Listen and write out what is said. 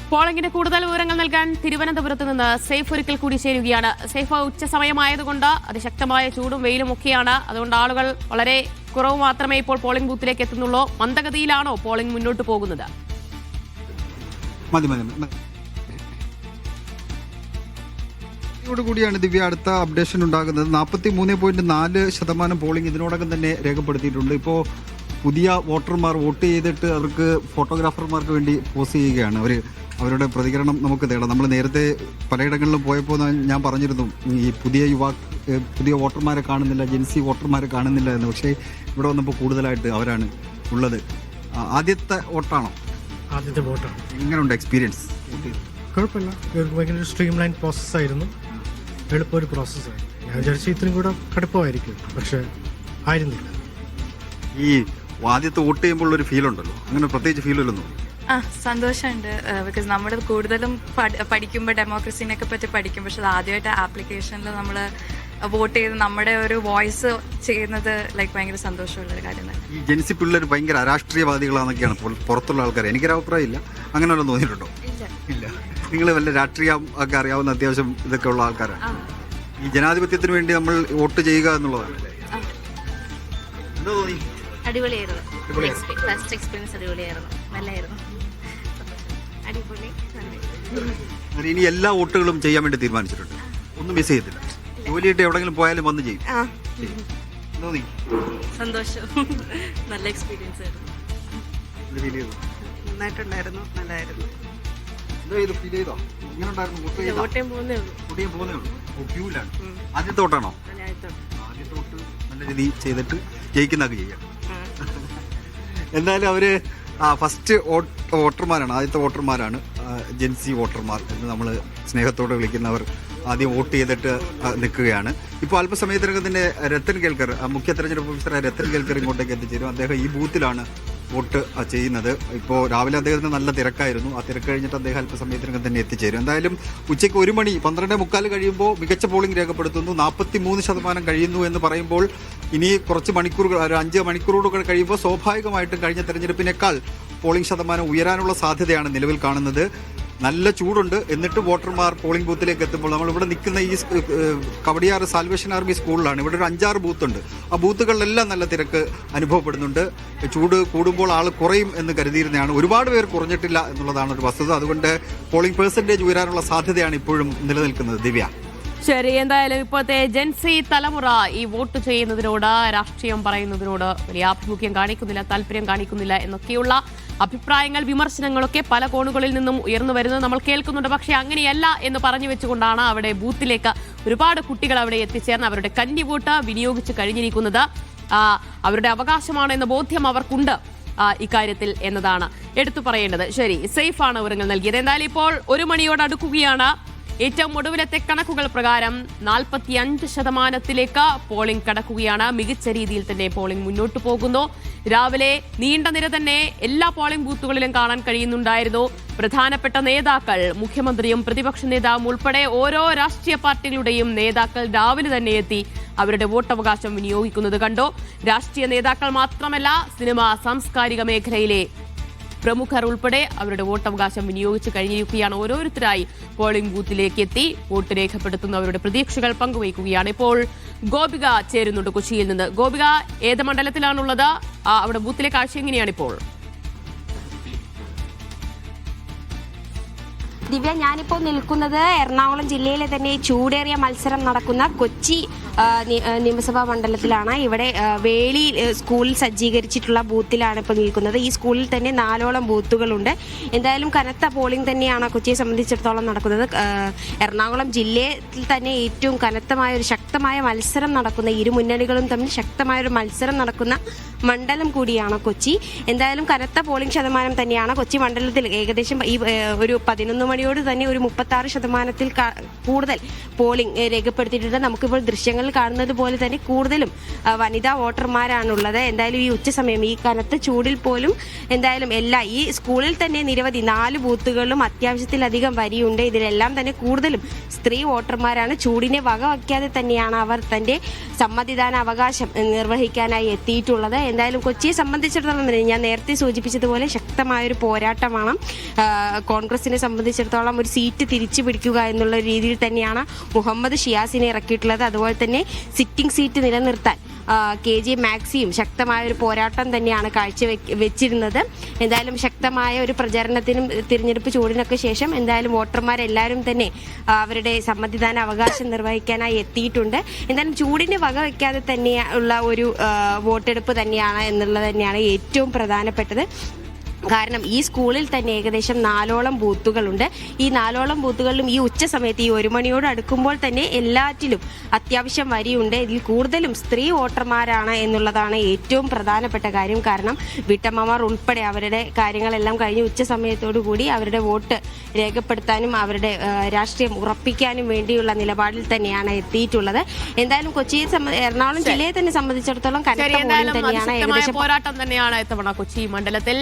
പോളിംഗിന്റെ കൂടുതൽ വിവരങ്ങൾ നൽകാൻ തിരുവനന്തപുരത്ത് നിന്ന് സേഫ് ഒരിക്കൽ കൂടി ചേരുകയാണ്. സേഫ്, ഉച്ച സമയമായതുകൊണ്ട് അതിശക്തമായ ചൂടും വെയിലും ഒക്കെയാണ്. അതുകൊണ്ട് ആളുകൾ വളരെ കുറവ് മാത്രമേ ഇപ്പോൾ പോളിംഗ് ബൂത്തിലേക്ക് എത്തുന്നുള്ളൂ. മന്ദഗതിയിലാണോ പോളിംഗ് മുന്നോട്ട് പോകുന്നത്? കൂടിയാണ് ദിവ്യ അടുത്ത അപ്ഡേഷൻ ഉണ്ടാകുന്നത്. 43.4% പോളിംഗ് ഇതിനോടകം തന്നെ രേഖപ്പെടുത്തിയിട്ടുണ്ട്. ഇപ്പോൾ പുതിയ വോട്ടർമാർ വോട്ട് ചെയ്തിട്ട് അവർക്ക് ഫോട്ടോഗ്രാഫർമാർക്ക് വേണ്ടി പോസ് ചെയ്യുകയാണ്. അവരുടെ പ്രതികരണം നമുക്ക് തേടാം. നമ്മൾ നേരത്തെ പലയിടങ്ങളിലും പോയപ്പോൾ ഞാൻ പറഞ്ഞിരുന്നു ഈ പുതിയ വോട്ടർമാരെ കാണുന്നില്ല, ജെൻസി വോട്ടർമാരെ കാണുന്നില്ല എന്ന്. പക്ഷേ ഇവിടെ വന്നപ്പോൾ കൂടുതലായിട്ട് അവരാണ് ഉള്ളത്. ആദ്യത്തെ വോട്ടാണോ? ആദ്യത്തെ വോട്ടാണ്. എങ്ങനെയുണ്ട് എക്സ്പീരിയൻസ്? കുഴപ്പമില്ല, ഭയങ്കര സ്ട്രീം ലൈൻ പ്രോസസ്സായിരുന്നു, എളുപ്പമൊരു പ്രോസസ്സായിരുന്നു. ഞാൻ വിചാരിച്ചു ഇത്രയും കൂടെ കടുപ്പമായിരിക്കും, പക്ഷെ ആയിരുന്നില്ല. ഈ ആദ്യത്തെ വോട്ട് ചെയ്യുമ്പോൾ ഒരു ഫീൽ ഉണ്ടല്ലോ, അങ്ങനെ പ്രത്യേകിച്ച് ഫീൽ ഇല്ലെന്നോ? സന്തോഷമുണ്ട്. ബിക്കോസ് നമ്മൾ കൂടുതലും പഠിക്കുമ്പോൾ ഡെമോക്രസിനെയൊക്കെ പറ്റി പഠിക്കും, പക്ഷെ അത് ആദ്യമായിട്ട് ആപ്ലിക്കേഷനിൽ നമ്മൾ വോട്ട് ചെയ്ത് നമ്മുടെ ഒരു വോയിസ് ചെയ്യുന്നത് ഭയങ്കര സന്തോഷമുള്ളൊരു കാര്യമാണ്. ഈ ജെൻസി പിള്ളേർ ഭയങ്കര അരാഷ്ട്രീയവാദികളാണെന്നൊക്കെയാണ് എനിക്കൊരു അഭിപ്രായം ഇല്ല. അങ്ങനെ വല്ലതും തോന്നിയിട്ടുണ്ടോ? ഇല്ല. നിങ്ങൾ വല്ല രാഷ്ട്രീയം ഒക്കെ അറിയാവുന്ന അത്യാവശ്യം ഇതൊക്കെ ഉള്ള ആൾക്കാരാണ്. ഈ ജനാധിപത്യത്തിന് വേണ്ടി നമ്മൾ വോട്ട് ചെയ്യുക എന്നുള്ളതാണ്. എന്താ തോന്നി? അടിപൊളിയായിരുന്നു. ഫസ്റ്റ് എക്സ്പീരിയൻസ് അടിപൊളിയായിരുന്നു, നല്ലായിരുന്നു. അടിപൊളി. ഇനി എല്ലാ വോട്ടുകളും ചെയ്യാൻ വേണ്ടി തീരുമാനിച്ചിട്ടുണ്ട്, ഒന്നും മിസ് ചെയ്യത്തില്ല. ജോലിയായിട്ട് എവിടെങ്കിലും പോയാലും വന്ന് ചെയ്യും. തോന്നി? സന്തോഷം, നല്ല എക്സ്പീരിയൻസ് ആയിരുന്നു. നന്നായിട്ടുണ്ടായിരുന്നു, നല്ലതായിരുന്നു. ആദ്യത്തെ വോട്ടാണോ? ആദ്യത്തെ വോട്ട് നല്ല രീതി ചെയ്തിട്ട് ജയിക്കുന്നൊക്കെ ചെയ്യാം. എന്തായാലും അവര് ഫസ്റ്റ് വോട്ടർമാരാണ്, ആദ്യത്തെ വോട്ടർമാരാണ് ജെൻസി വോട്ടർമാർ എന്ന് നമ്മൾ സ്നേഹത്തോടെ വിളിക്കുന്നവർ. ആദ്യം വോട്ട് ചെയ്തിട്ട് നിൽക്കുകയാണ്. ഇപ്പോൾ അല്പസമയത്തിനകം തന്നെ രത്തൻ കേൽക്കർ, മുഖ്യ തെരഞ്ഞെടുപ്പ് ഓഫീസറായ രത്തൻ കേൽക്കർ ഇങ്ങോട്ടേക്ക് എത്തിച്ചേരും. അദ്ദേഹം ഈ ബൂത്തിലാണ് വോട്ട് ചെയ്യുന്നത്. ഇപ്പോൾ രാവിലെ അദ്ദേഹത്തിന് നല്ല തിരക്കായിരുന്നു. ആ തിരക്ക് കഴിഞ്ഞിട്ട് അദ്ദേഹം അല്പസമയത്തിനകം തന്നെ എത്തിച്ചേരും. എന്തായാലും ഉച്ചയ്ക്ക് 1 മണി 12:45 കഴിയുമ്പോൾ മികച്ച പോളിംഗ് രേഖപ്പെടുത്തുന്നു. 43% കഴിയുന്നു എന്ന് പറയുമ്പോൾ ഇനി കുറച്ച് മണിക്കൂറുകൾ, ഒരു 5 മണിക്കൂറുകൾ കഴിയുമ്പോൾ സ്വാഭാവികമായിട്ടും കഴിഞ്ഞ തെരഞ്ഞെടുപ്പിനേക്കാൾ പോളിംഗ് ശതമാനം ഉയരാനുള്ള സാധ്യതയാണ് നിലവിൽ കാണുന്നത്. നല്ല ചൂടുണ്ട്. എന്നിട്ട് വോട്ടർമാർ പോളിംഗ് ബൂത്തിലേക്ക് എത്തുമ്പോൾ നമ്മളിവിടെ നിൽക്കുന്ന ഈ കവടിയാർ സാൽവേഷൻ ആർമി സ്കൂളിലാണ്. ഇവിടെ ഒരു 5-6 ബൂത്തുണ്ട്. ആ ബൂത്തുകളിലെല്ലാം നല്ല തിരക്ക് അനുഭവപ്പെടുന്നുണ്ട്. ചൂട് കൂടുമ്പോൾ ആൾ കുറയും എന്ന് കരുതിയിരുന്നതാണ്. ഒരുപാട് പേർ കുറഞ്ഞിട്ടില്ല എന്നുള്ളതാണ് ഒരു വസ്തുത. അതുകൊണ്ട് പോളിംഗ് പെർസെൻറ്റേജ് ഉയരാനുള്ള സാധ്യതയാണ് ഇപ്പോഴും നിലനിൽക്കുന്നത്. ദിവ്യ, ശരി. എന്തായാലും ഇപ്പോഴത്തെ ജെൻസി തലമുറ ഈ വോട്ട് ചെയ്യുന്നതിനോട്, രാഷ്ട്രീയം പറയുന്നതിനോട് വലിയ ആഭിമുഖ്യം കാണിക്കുന്നില്ല, താല്പര്യം കാണിക്കുന്നില്ല എന്നൊക്കെയുള്ള അഭിപ്രായങ്ങൾ, വിമർശനങ്ങളൊക്കെ പല കോണുകളിൽ നിന്നും ഉയർന്നു വരുന്നത് നമ്മൾ കേൾക്കുന്നുണ്ട്. പക്ഷേ അങ്ങനെയല്ല എന്ന് പറഞ്ഞു വെച്ചുകൊണ്ടാണ് അവിടെ ബൂത്തിലേക്ക് ഒരുപാട് കുട്ടികൾ അവിടെ എത്തിച്ചേർന്ന് അവരുടെ കന്നി വോട്ട് വിനിയോഗിച്ച് കഴിഞ്ഞിരിക്കുന്നത്. അവരുടെ അവകാശമാണ് എന്ന ബോധ്യം അവർക്കുണ്ട് ഇക്കാര്യത്തിൽ എന്നതാണ് എടുത്തു പറയേണ്ടത്. ശരി, സേഫാണ് വിവരങ്ങൾ നൽകിയത്. എന്തായാലും ഇപ്പോൾ 1 മണിയോട് അടുക്കുകയാണ്. ഏറ്റവും ഒടുവിലത്തെ കണക്കുകൾ പ്രകാരം 45% പോളിംഗ് കടക്കുകയാണ്. മികച്ച രീതിയിൽ തന്നെ പോളിംഗ് മുന്നോട്ട് പോകുന്നു. രാവിലെ നീണ്ട നിര തന്നെ എല്ലാ പോളിംഗ് ബൂത്തുകളിലും കാണാൻ കഴിയുന്നുണ്ടായിരുന്നു. പ്രധാനപ്പെട്ട നേതാക്കൾ, മുഖ്യമന്ത്രിയും പ്രതിപക്ഷ നേതാവും ഉൾപ്പെടെ ഓരോ രാഷ്ട്രീയ പാർട്ടികളുടെയും നേതാക്കൾ രാവിലെ തന്നെ എത്തി അവരുടെ വോട്ടവകാശം വിനിയോഗിക്കുന്നത് കണ്ടു. രാഷ്ട്രീയ നേതാക്കൾ മാത്രമല്ല, സിനിമ, സാംസ്കാരിക മേഖലയിലെ പ്രമുഖർ ഉൾപ്പെടെ അവരുടെ വോട്ടവകാശം വിനിയോഗിച്ച് കഴിഞ്ഞിരിക്കുകയാണ്. ഓരോരുത്തരായി പോളിംഗ് ബൂത്തിലേക്ക് എത്തി വോട്ട് രേഖപ്പെടുത്തുന്നവരുടെ പ്രതീക്ഷകൾ പങ്കുവയ്ക്കുകയാണ്. ഇപ്പോൾ ഗോപിക ചേരുന്നുണ്ട് കൊച്ചിയിൽ നിന്ന്. ഗോപിക, ഏത് മണ്ഡലത്തിലാണുള്ളത്? അവിടെ ബൂത്തിലെ കാഴ്ച എങ്ങനെയാണിപ്പോൾ? ദിവ്യ, ഞാനിപ്പോൾ നിൽക്കുന്നത് എറണാകുളം ജില്ലയിലെ തന്നെ ചൂടേറിയ മത്സരം നടക്കുന്ന കൊച്ചി നിയമസഭാ മണ്ഡലത്തിലാണ്. ഇവിടെ വേളി സ്കൂളിൽ സജ്ജീകരിച്ചിട്ടുള്ള ബൂത്തിലാണ് ഇപ്പോൾ നിൽക്കുന്നത്. ഈ സ്കൂളിൽ തന്നെ 4ഓളം ബൂത്തുകളുണ്ട്. എന്തായാലും കനത്ത പോളിംഗ് തന്നെയാണ് കൊച്ചിയെ സംബന്ധിച്ചിടത്തോളം നടക്കുന്നത്. എറണാകുളം ജില്ലയിൽ തന്നെ ഏറ്റവും കനത്തമായ ശക്തമായ മത്സരം നടക്കുന്ന, ഇരു മുന്നണികളും തമ്മിൽ ശക്തമായൊരു മത്സരം നടക്കുന്ന മണ്ഡലം കൂടിയാണ് കൊച്ചി. എന്തായാലും കനത്ത പോളിംഗ് ശതമാനം തന്നെയാണ് കൊച്ചി മണ്ഡലത്തിൽ. ഏകദേശം ഈ ഒരു 11 മണിയോട് തന്നെ ഒരു 36% കൂടുതൽ പോളിംഗ് രേഖപ്പെടുത്തിയിട്ടുണ്ട്. നമുക്കിപ്പോൾ ദൃശ്യങ്ങൾ ബൂത്തുകളിൽ കാണുന്നത് പോലെ തന്നെ കൂടുതലും വനിതാ വോട്ടർമാരാണുള്ളത്. എന്തായാലും ഈ ഉച്ചസമയം ഈ കനത്ത ചൂടിൽ പോലും എന്തായാലും ഈ സ്കൂളിൽ തന്നെ നിരവധി 4 ബൂത്തുകളിലും അത്യാവശ്യത്തിലധികം വരിയുണ്ട്. ഇതിലെല്ലാം തന്നെ കൂടുതലും സ്ത്രീ വോട്ടർമാരാണ്. ചൂടിനെ വകവയ്ക്കാതെ തന്നെയാണ് അവർ തന്റെ സമ്മതിദാന അവകാശം നിർവഹിക്കാനായി എത്തിയിട്ടുള്ളത്. എന്തായാലും കൊച്ചിയെ സംബന്ധിച്ചിടത്തോളം ഞാൻ നേരത്തെ സൂചിപ്പിച്ചതുപോലെ ശക്തമായൊരു പോരാട്ടമാണ്. കോൺഗ്രസിനെ സംബന്ധിച്ചിടത്തോളം ഒരു സീറ്റ് തിരിച്ചു പിടിക്കുക എന്നുള്ള രീതിയിൽ തന്നെയാണ് മുഹമ്മദ് ഷിയാസിനെ ഇറക്കിയിട്ടുള്ളത്. അതുപോലെ തന്നെ സിറ്റിംഗ് സീറ്റ് നിലനിർത്താൻ KJ മാക്സിയും ശക്തമായ ഒരു പോരാട്ടം തന്നെയാണ് വെച്ചിരുന്നത്. എന്തായാലും ശക്തമായ ഒരു പ്രചരണത്തിനും തിരഞ്ഞെടുപ്പ് ചൂടിനൊക്കെ ശേഷം എന്തായാലും വോട്ടർമാരെല്ലാവരും തന്നെ അവരുടെ സമ്മതിദാന അവകാശം നിർവഹിക്കാനായി എത്തിയിട്ടുണ്ട്. എന്തായാലും ചൂടിന് വകവയ്ക്കാതെ തന്നെ ഉള്ള ഒരു വോട്ടെടുപ്പ് തന്നെയാണ് എന്നുള്ളത് തന്നെയാണ് ഏറ്റവും പ്രധാനപ്പെട്ടത്. കാരണം ഈ സ്കൂളിൽ തന്നെ ഏകദേശം 4ഓളം ബൂത്തുകളുണ്ട്. ഈ 4ഓളം ബൂത്തുകളിലും ഈ ഉച്ച സമയത്ത് ഈ 1 മണിയോട് അടുക്കുമ്പോൾ തന്നെ എല്ലാറ്റിലും അത്യാവശ്യം വരിയുണ്ട്. ഇതിൽ കൂടുതലും സ്ത്രീ വോട്ടർമാരാണ് എന്നുള്ളതാണ് ഏറ്റവും പ്രധാനപ്പെട്ട കാര്യം. കാരണം വീട്ടമ്മമാർ ഉൾപ്പെടെ അവരുടെ കാര്യങ്ങളെല്ലാം കഴിഞ്ഞ് ഉച്ച സമയത്തോടു കൂടി അവരുടെ വോട്ട് രേഖപ്പെടുത്താനും അവരുടെ രാഷ്ട്രീയം ഉറപ്പിക്കാനും വേണ്ടിയുള്ള നിലപാടിൽ തന്നെയാണ് എത്തിയിട്ടുള്ളത്. എന്തായാലും എറണാകുളം ജില്ലയെ തന്നെ സംബന്ധിച്ചിടത്തോളം കനത്ത പോരാട്ടം തന്നെയാണ് പോരാട്ടം തന്നെയാണ് ഇത്തവണ കൊച്ചി മണ്ഡലത്തിൽ.